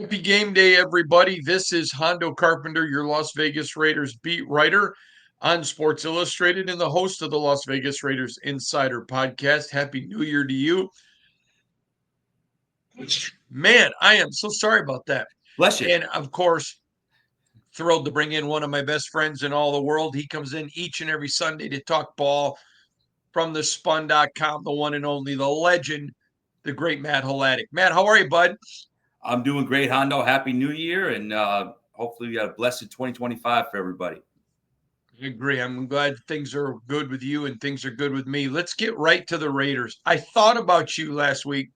Happy game day, everybody. This is Hondo Carpenter, your Las Vegas Raiders beat writer on Sports Illustrated and the host of the Las Vegas Raiders Insider Podcast. Happy New Year to you. Man, I am so sorry about that. Bless you. And of course, thrilled to bring in one of my best friends in all the world. He comes in each and every Sunday to talk ball from the spun.com, the one and only, the legend, the great Matt Holatic. Matt, how are you, bud? I'm doing great, Hondo. Happy New Year, and hopefully we got a blessed 2025 for everybody. I agree. I'm glad things are good with you and things are good with me. Let's get right to the Raiders. I thought about you last week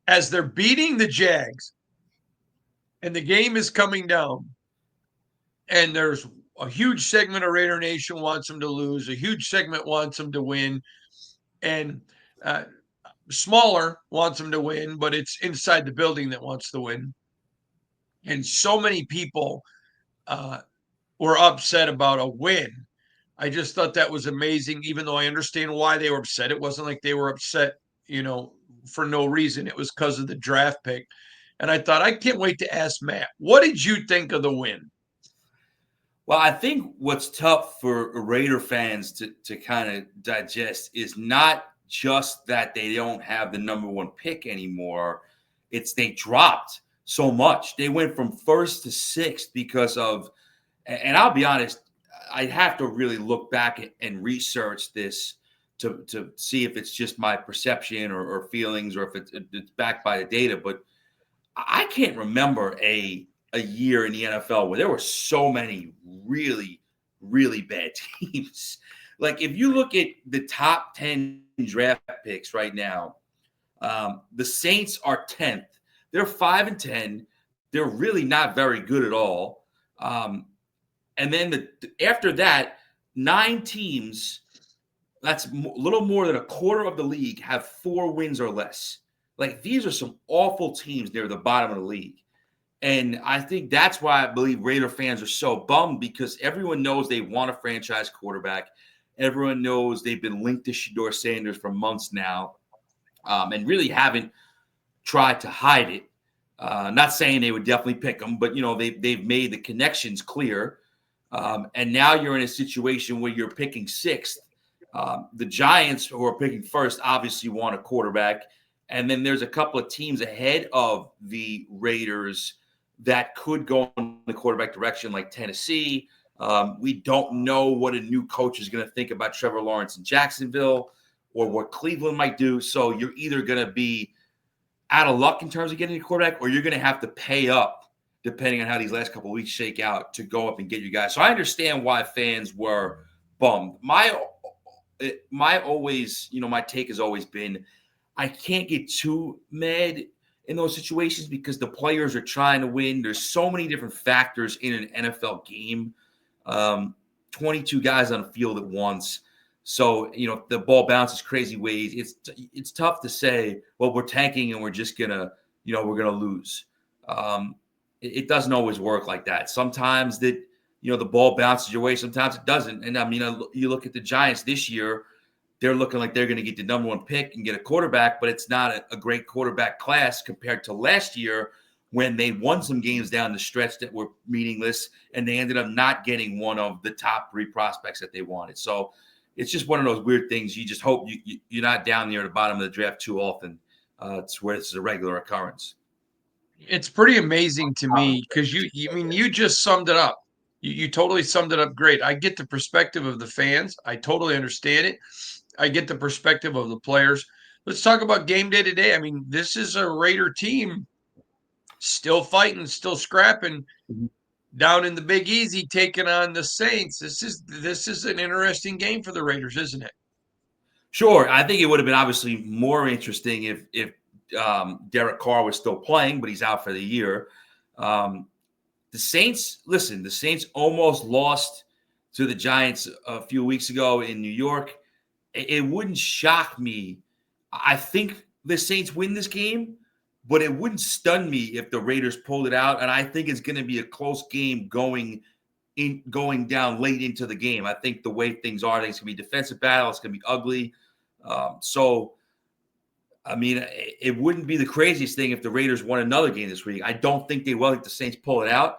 as they're beating the Jags and the game is coming down, and there's a huge segment of Raider Nation wants them to lose, a huge segment wants them to win, and uh, smaller wants them to win, but it's inside the building that wants to win. And so many people uh, were upset about a win. I just thought that was amazing, even though I understand why they were upset. It wasn't like they were upset, for no reason. It was because of the draft pick. And I thought, I can't wait to ask Matt, what did you think of the win? Well, I think what's tough for Raider fans to kind of digest is not just that they don't have the number one pick anymore. It's they dropped so much. They went from first to sixth because of, and I'll be honest, I'd have to really look back and research this to see if it's just my perception or feelings or if it's backed by the data. But I can't remember a year in the NFL where there were so many really, really bad teams. Like if you look at the top 10 draft picks right now, the Saints are 10th. They're 5-10. They're really not very good at all. And then after that, 9 teams, that's a little more than a quarter of the league, have 4 wins or less. Like these are some awful teams near the bottom of the league. And I think that's why I believe Raider fans are so bummed because everyone knows they want a franchise quarterback. Everyone knows they've been linked to Shedeur Sanders for months now and really haven't tried to hide it. Not saying they would definitely pick him, but, they've made the connections clear. And now you're in a situation where you're picking sixth. The Giants, who are picking first, obviously want a quarterback. And then there's a couple of teams ahead of the Raiders that could go in the quarterback direction, like Tennessee. We don't know what a new coach is going to think about Trevor Lawrence in Jacksonville or what Cleveland might do. So you're either going to be out of luck in terms of getting a quarterback or you're going to have to pay up, depending on how these last couple of weeks shake out, to go up and get you guys. So I understand why fans were bummed. My take has always been I can't get too mad in those situations because the players are trying to win. There's so many different factors in an NFL game. 22 guys on the field at once. So, the ball bounces crazy ways. It's tough to say, well, we're tanking and we're just going to, we're going to lose. It doesn't always work like that. Sometimes the ball bounces your way. Sometimes it doesn't. And you look at the Giants this year, they're looking like they're going to get the number one pick and get a quarterback, but it's not a great quarterback class compared to last year when they won some games down the stretch that were meaningless, and they ended up not getting one of the top 3 prospects that they wanted. So it's just one of those weird things. You just hope you're not down near the bottom of the draft too often. It's where it's a regular occurrence. It's pretty amazing to me because you just summed it up. You totally summed it up great. I get the perspective of the fans. I totally understand it. I get the perspective of the players. Let's talk about game day today. I mean, this is a Raider team still fighting, still scrapping down in the Big Easy, taking on the Saints. This is an interesting game for the Raiders, isn't it? Sure. I think it would have been obviously more interesting if Derek Carr was still playing, but he's out for the year. The Saints almost lost to the Giants a few weeks ago in New York. It wouldn't shock me. I think the Saints win this game, but it wouldn't stun me if the Raiders pulled it out. And I think it's going to be a close game going down late into the game. I think the way things are, I think it's going to be a defensive battle. It's going to be ugly. So I mean, it wouldn't be the craziest thing if the Raiders won another game this week. I don't think they will let the Saints pull it out.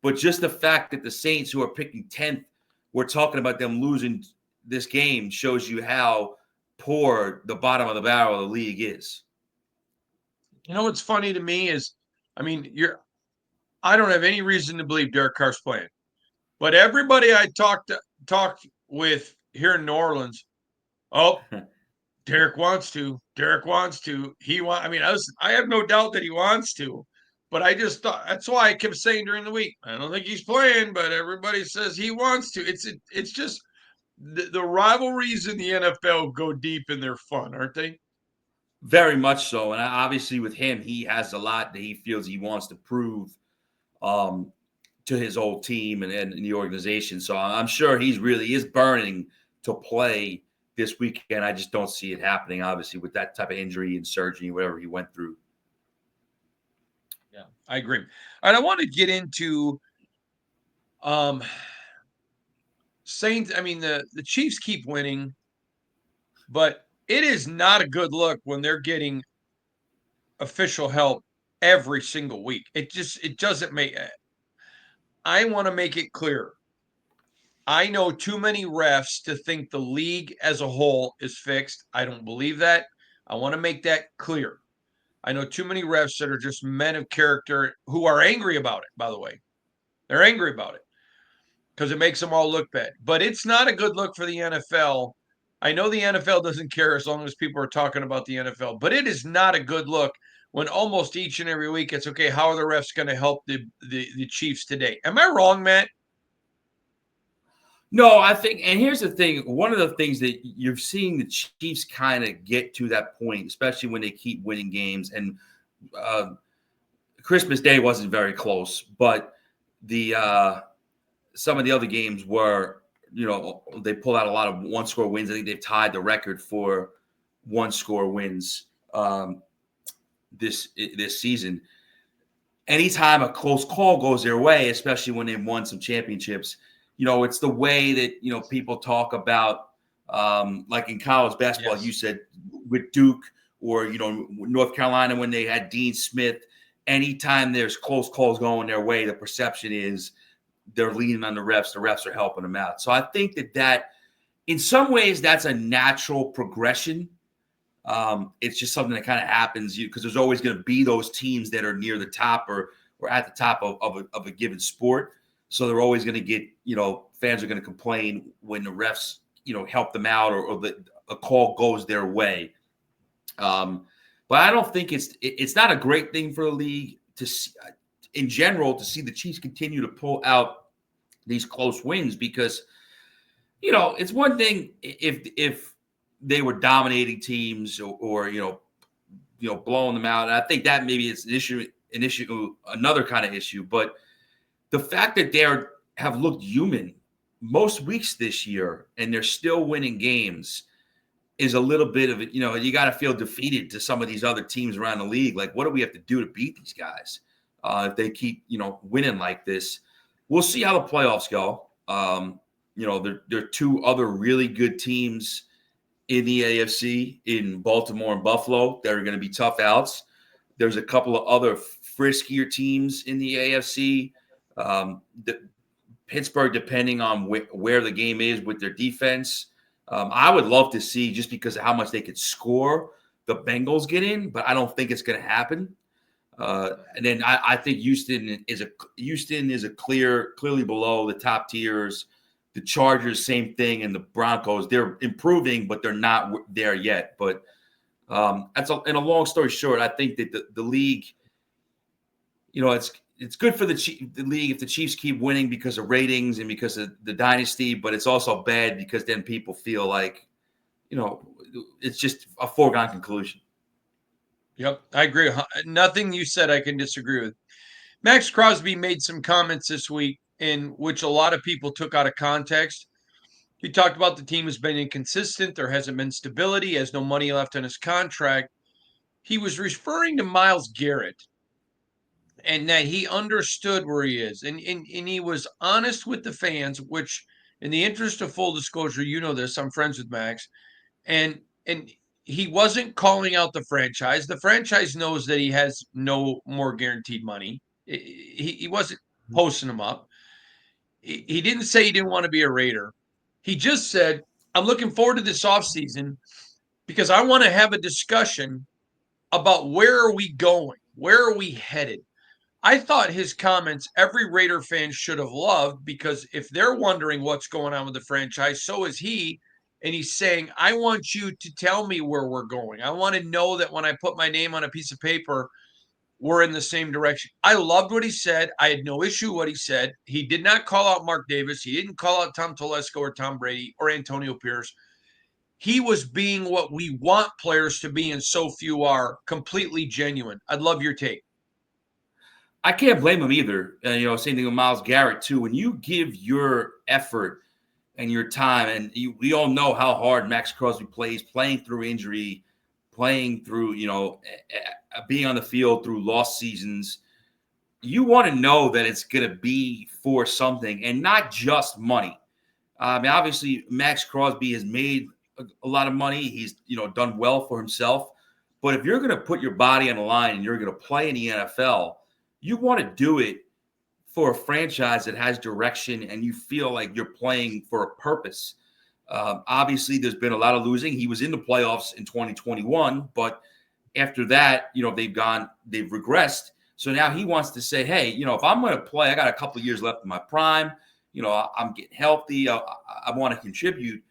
But just the fact that the Saints, who are picking 10th, we're talking about them losing this game shows you how poor the bottom of the barrel of the league is. You know what's funny to me is, I mean, I don't have any reason to believe Derek Carr's playing, but everybody I talked with here in New Orleans, oh, Derek wants to. Derek wants to. I mean, I have no doubt that he wants to, but I just thought that's why I kept saying during the week, I don't think he's playing, but everybody says he wants to. It's just the rivalries in the NFL go deep and they're fun, aren't they? Very much so. And obviously, with him, he has a lot that he feels he wants to prove um, to his old team and the organization. So I'm sure he's really is burning to play this weekend. I just don't see it happening, obviously, with that type of injury and surgery, whatever he went through. Yeah, I agree. All right, I want to get into Saints. I mean, the Chiefs keep winning, but it is not a good look when they're getting official help every single week. It doesn't make. I want to make it clear. I know too many refs to think the league as a whole is fixed. I don't believe that. I want to make that clear. I know too many refs that are just men of character who are angry about it, by the way. They're angry about it because it makes them all look bad. But it's not a good look for the NFL. I know the NFL doesn't care as long as people are talking about the NFL, but it is not a good look when almost each and every week it's okay. How are the refs going to help the Chiefs today? Am I wrong, Matt? No, I think, and here's the thing. One of the things that you're seeing the Chiefs kind of get to that point, especially when they keep winning games. And Christmas Day wasn't very close, but the some of the other games were, they pulled out a lot of one-score wins. I think they've tied the record for one-score wins this season. Anytime a close call goes their way, especially when they've won some championships, it's the way that, people talk about, like in college basketball, Yes. you said with Duke or, North Carolina when they had Dean Smith. Anytime there's close calls going their way, the perception is they're leaning on the refs. The refs are helping them out. So I think that in some ways that's a natural progression. It's just something that kind of happens because there's always going to be those teams that are near the top or at the top of a given sport. So they're always going to get, fans are going to complain when the refs, help them out or a call goes their way. But I don't think it's not a great thing for the league to see, in general, to see the Chiefs continue to pull out these close wins because, it's one thing if they were dominating teams or blowing them out. And I think that maybe it's another kind of issue. But the fact that they have looked human most weeks this year and they're still winning games is a little bit of it. You got to feel defeated to some of these other teams around the league. Like, what do we have to do to beat these guys if they keep, winning like this? We'll see how the playoffs go. There are two other really good teams in the AFC in Baltimore and Buffalo that are going to be tough outs. There's a couple of other friskier teams in the AFC. Pittsburgh, depending on where the game is with their defense. I would love to see, just because of how much they could score, the Bengals get in, but I don't think it's going to happen. And then I think Houston is clearly below the top tiers. The Chargers, same thing, and the Broncos, they're improving, but they're not there yet. But in a long story short, I think that the league, it's good for the league if the Chiefs keep winning because of ratings and because of the dynasty, but it's also bad because then people feel like, it's just a foregone conclusion. Yep, I agree. Nothing you said I can disagree with. Max Crosby made some comments this week in which a lot of people took out of context. He talked about the team has been inconsistent. There hasn't been stability. He has no money left on his contract. He was referring to Myles Garrett and that he understood where he is. And he was honest with the fans, which, in the interest of full disclosure, this, I'm friends with Max. And he wasn't calling out the franchise. The franchise knows that he has no more guaranteed money. He wasn't posting them up. He didn't say he didn't want to be a Raider. He just said, I'm looking forward to this offseason because I want to have a discussion about where are we going? Where are we headed? I thought his comments every Raider fan should have loved because if they're wondering what's going on with the franchise, so is he. And he's saying, I want you to tell me where we're going. I want to know that when I put my name on a piece of paper, we're in the same direction. I loved what he said. I had no issue with what he said. He did not call out Mark Davis. He didn't call out Tom Telesco or Tom Brady or Antonio Pierce. He was being what we want players to be, and so few are, completely genuine. I'd love your take. I can't blame him either. Same thing with Myles Garrett too. When you give your effort and your time, and we all know how hard Max Crosby plays, playing through injury, playing through being on the field through lost seasons. You want to know that it's going to be for something and not just money. Obviously, Max Crosby has made a lot of money. He's done well for himself. But if you're going to put your body on the line and you're going to play in the NFL, you want to do it for a franchise that has direction and you feel like you're playing for a purpose. Obviously, there's been a lot of losing. He was in the playoffs in 2021, but after that, they've regressed. So now he wants to say, hey, if I'm going to play, I got a couple of years left in my prime. I'm getting healthy. I want to contribute.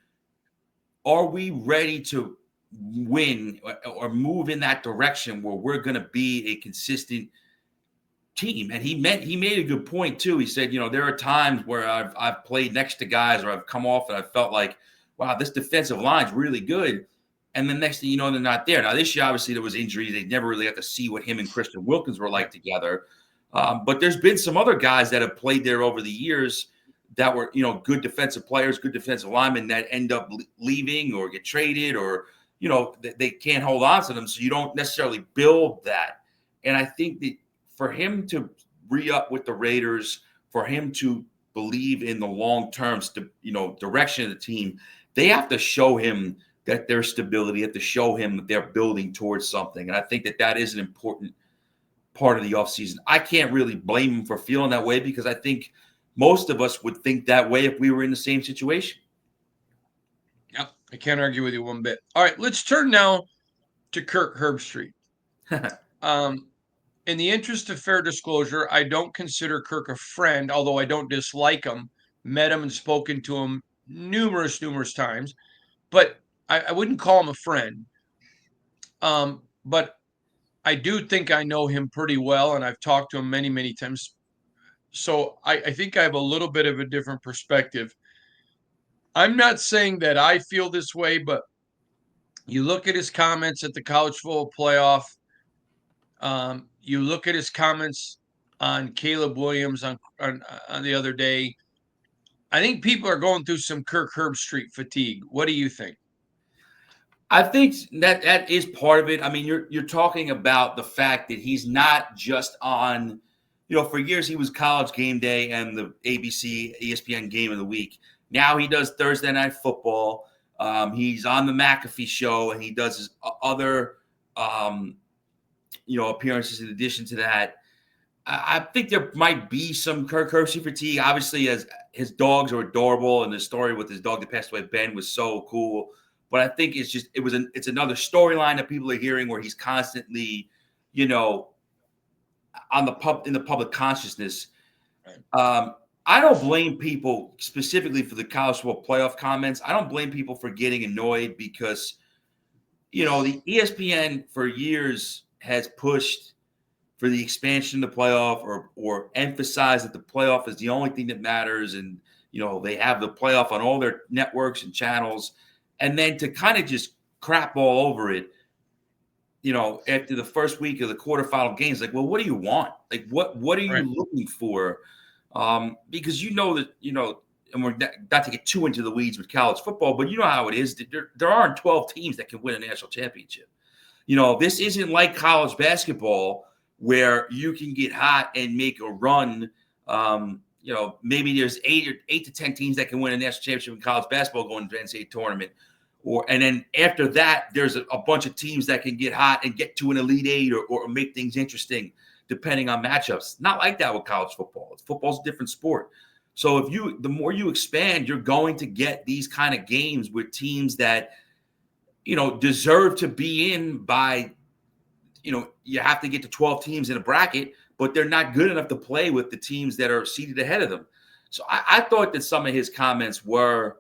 Are we ready to win or move in that direction where we're going to be a consistent team? And he made a good point too. He said, there are times where I've played next to guys or I've come off and I felt like, wow, this defensive line's really good. And the next thing you know, they're not there. Now, this year, obviously, there was injuries. They never really got to see what him and Christian Wilkins were like together. But there's been some other guys that have played there over the years that were, good defensive players, good defensive linemen that end up leaving or get traded or, they can't hold on to them. So you don't necessarily build that. And I think that for him to re-up with the Raiders, for him to believe in the long-term, direction of the team, they have to show him that there's stability, have to show him that they're building towards something. And I think that is an important part of the offseason. I can't really blame him for feeling that way because I think most of us would think that way if we were in the same situation. Yep, I can't argue with you one bit. All right, let's turn now to Kirk Herbstreit. In the interest of fair disclosure, I don't consider Kirk a friend, although I don't dislike him. Met him and spoken to him numerous times, but I wouldn't call him a friend. But I do think I know him pretty well, and I've talked to him many times. So I think I have a little bit of a different perspective. I'm not saying that I feel this way, but you look at his comments at the college football playoff. You look at his comments on Caleb Williams on the other day. I think people are going through some Kirk Herbstreit fatigue. What do you think? I think that is part of it. I mean, you're talking about the fact that he's not just on, for years he was College Game Day and the ABC, ESPN Game of the Week. Now he does Thursday Night Football. He's on the McAfee show and he does his other, appearances in addition to that. I think there might be some Kirk Herbstreit fatigue. Obviously, as his dogs are adorable and the story with his dog that passed away, Ben, was so cool. But I think it's another storyline that people are hearing where he's constantly, in the public consciousness. I don't blame people specifically for the college football playoff comments. I don't blame people for getting annoyed because, the ESPN for years has pushed for the expansion of the playoff or emphasized that the playoff is the only thing that matters. And, they have the playoff on all their networks and channels. And then to kind of just crap all over it, after the first week of the quarterfinal games, like, well, what do you want? Like, what are you looking for? Because that, and we're not to get too into the weeds with college football, but you know how it is. There aren't 12 teams that can win a national championship. This isn't like college basketball where you can get hot and make a run. Maybe there's 8 to 10 teams that can win a national championship in college basketball going to the NCAA tournament. and then after that, there's a bunch of teams that can get hot and get to an Elite Eight or make things interesting depending on matchups. Not like that with college football. Football's a different sport. So the more you expand, you're going to get these kind of games with teams that, deserve to be in by, you have to get to 12 teams in a bracket, but they're not good enough to play with the teams that are seated ahead of them. So I thought that some of his comments were,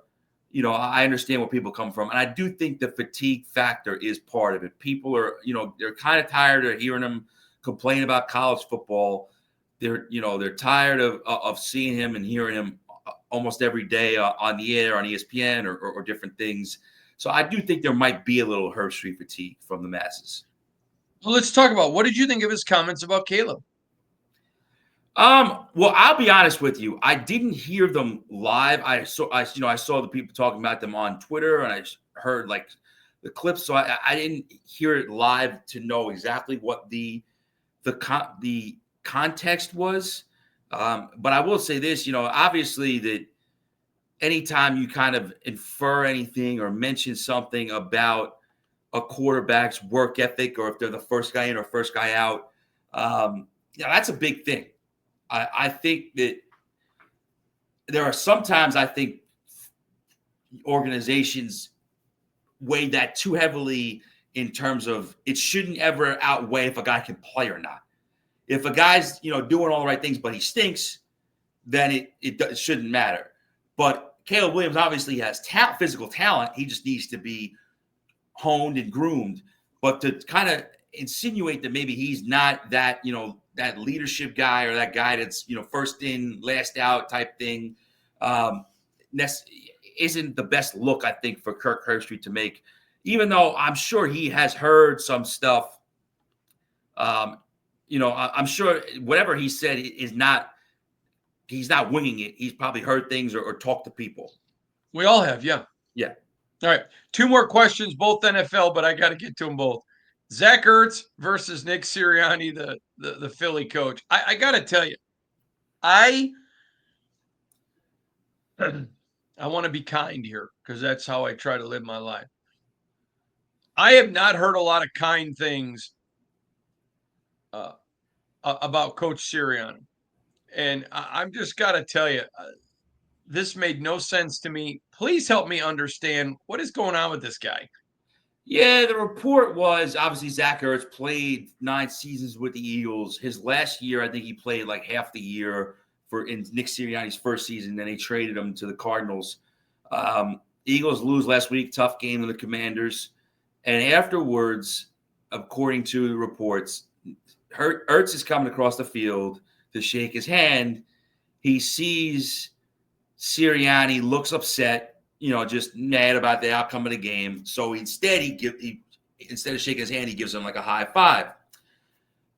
I understand where people come from. And I do think the fatigue factor is part of it. People are, they're kind of tired of hearing him complain about college football. They're tired of seeing him and hearing him almost every day on the air, on ESPN or different things. So I do think there might be a little Herbstreit fatigue from the masses. Well, let's talk about, what did you think of his comments about Caleb? Well, I'll be honest with you. I didn't hear them live. I saw the people talking about them on Twitter, and I heard like the clips. So I didn't hear it live to know exactly what the context was. But I will say this, obviously that anytime you kind of infer anything or mention something about a quarterback's work ethic, or if they're the first guy in or first guy out, that's a big thing. I think that there are sometimes, I think, organizations weigh that too heavily in terms of it shouldn't ever outweigh if a guy can play or not. If a guy's, doing all the right things, but he stinks, then it shouldn't matter. But Caleb Williams obviously has physical talent. He just needs to be honed and groomed. But to kind of insinuate that maybe he's not that, that leadership guy or that guy that's, first in, last out type thing, isn't the best look, I think, for Kirk Herbstreit to make, even though I'm sure he has heard some stuff. I'm sure whatever he said he's not winging it. He's probably heard things or talked to people. We all have, yeah. Yeah. All right. 2 more questions, both NFL, but I got to get to them both. Zach Ertz versus Nick Sirianni, the Philly coach. I got to tell you, I want to be kind here because that's how I try to live my life. I have not heard a lot of kind things about Coach Sirianni. And I'm just got to tell you, this made no sense to me. Please help me understand what is going on with this guy. Yeah, the report was obviously Zach Ertz played 9 seasons with the Eagles. His last year, I think he played like half the year in Nick Sirianni's first season. Then they traded him to the Cardinals. Eagles lose last week, tough game to the Commanders. And afterwards, according to the reports, Ertz is coming across the field to shake his hand. He sees Sirianni, looks upset, just mad about the outcome of the game. So instead, instead of shaking his hand, he gives him like a high five.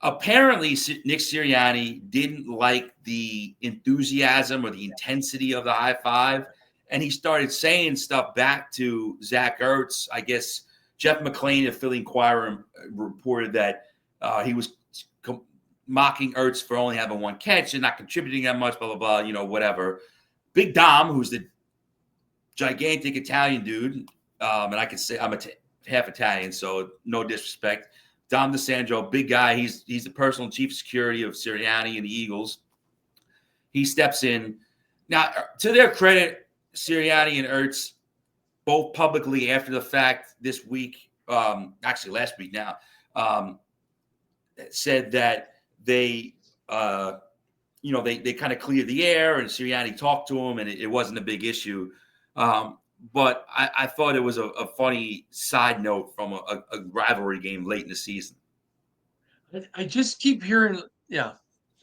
Apparently, Nick Sirianni didn't like the enthusiasm or the intensity of the high five, and he started saying stuff back to Zach Ertz. I guess Jeff McClain of Philly Inquirer reported that he was mocking Ertz for only having 1 catch and not contributing that much, blah, blah, blah, whatever. Big Dom, who's the gigantic Italian dude, and I can say I'm half Italian, so no disrespect. Dom DeSandro, big guy. He's the personal chief of security of Sirianni and the Eagles. He steps in. Now, to their credit, Sirianni and Ertz, both publicly after the fact this week, actually last week now, said that they kind of cleared the air and Sirianni talked to him and it wasn't a big issue. But I thought it was a funny side note from a rivalry game late in the season. I just keep hearing, yeah.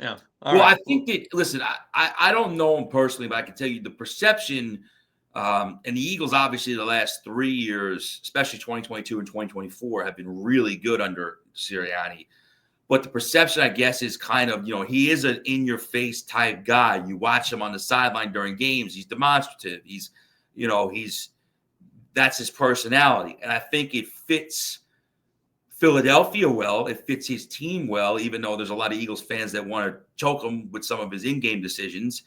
All well, right. I think that, listen, I don't know him personally, but I can tell you the perception, and the Eagles, obviously, the last 3 years, especially 2022 and 2024, have been really good under Sirianni. But the perception, I guess, is kind of, he is an in-your-face type guy. You watch him on the sideline during games. He's demonstrative. That's his personality. And I think it fits Philadelphia well. It fits his team well, even though there's a lot of Eagles fans that want to choke him with some of his in-game decisions.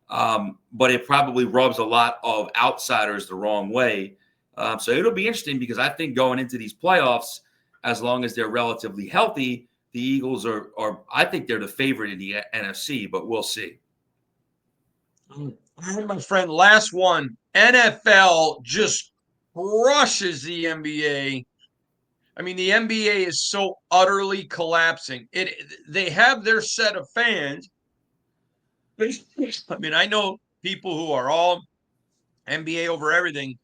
But it probably rubs a lot of outsiders the wrong way. So it'll be interesting because I think going into these playoffs, as long as they're relatively healthy, the Eagles are I think they're the favorite in the NFC, but we'll see. All right, my friend, last one. NFL just crushes the NBA. I mean, the NBA is so utterly collapsing. They have their set of fans. I mean, I know people who are all NBA over everything,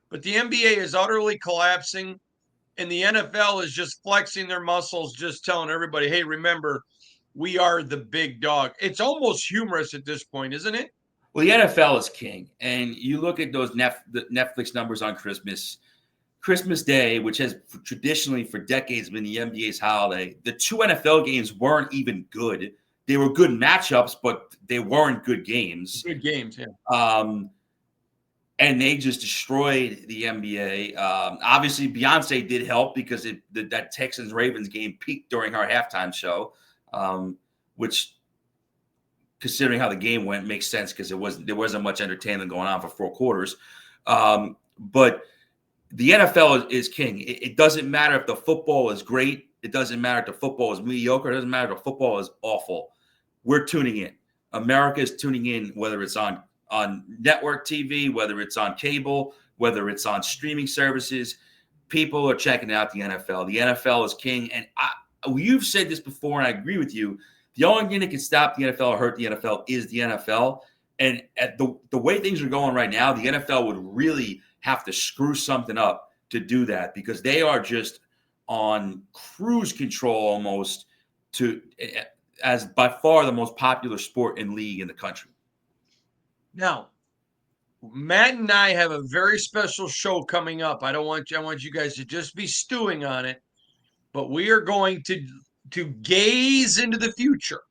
but the NBA is utterly collapsing, and the NFL is just flexing their muscles, just telling everybody, "Hey, remember, we are the big dog." It's almost humorous at this point, isn't it? Well, the NFL is king, and you look at those the Netflix numbers on Christmas Day, which has traditionally for decades been the NBA's holiday. The two NFL games weren't even good. They were good matchups, but they weren't good games. Good games, yeah. And they just destroyed the NBA. Obviously, Beyonce did help because that Texans-Ravens game peaked during our halftime show, which, considering how the game went, makes sense because there wasn't much entertainment going on for 4 quarters. But the NFL is king. It doesn't matter if the football is great. It doesn't matter if the football is mediocre. It doesn't matter if the football is awful. We're tuning in. America is tuning in, whether it's on network TV, whether it's on cable, whether it's on streaming services. People are checking out the NFL. The NFL is king. And you've said this before, and I agree with you. The only thing that can stop the NFL or hurt the NFL is the NFL. And at the way things are going right now, the NFL would really have to screw something up to do that because they are just on cruise control almost as by far the most popular sport and league in the country. Now, Matt and I have a very special show coming up. I want you guys to just be stewing on it, but we are going to gaze into the future.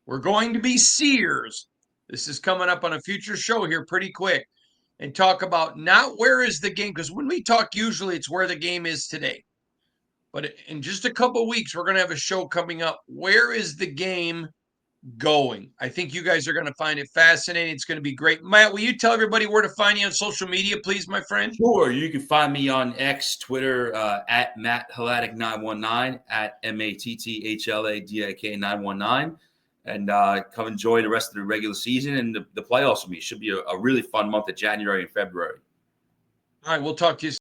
We're going to be seers. This is coming up on a future show here pretty quick, and talk about not where is the game, because when we talk, usually it's where the game is today. But in just a couple of weeks, we're going to have a show coming up. Where is the game going? I think you guys are going to find it fascinating. It's going to be great. Matt, will you tell everybody where to find you on social media, please, my friend? Sure. You can find me on X, Twitter, at Matt Hladik 919, at MATTHLADIK 919. And come enjoy the rest of the regular season and the playoffs with me. It should be a really fun month of January and February. All right, we'll talk to you soon.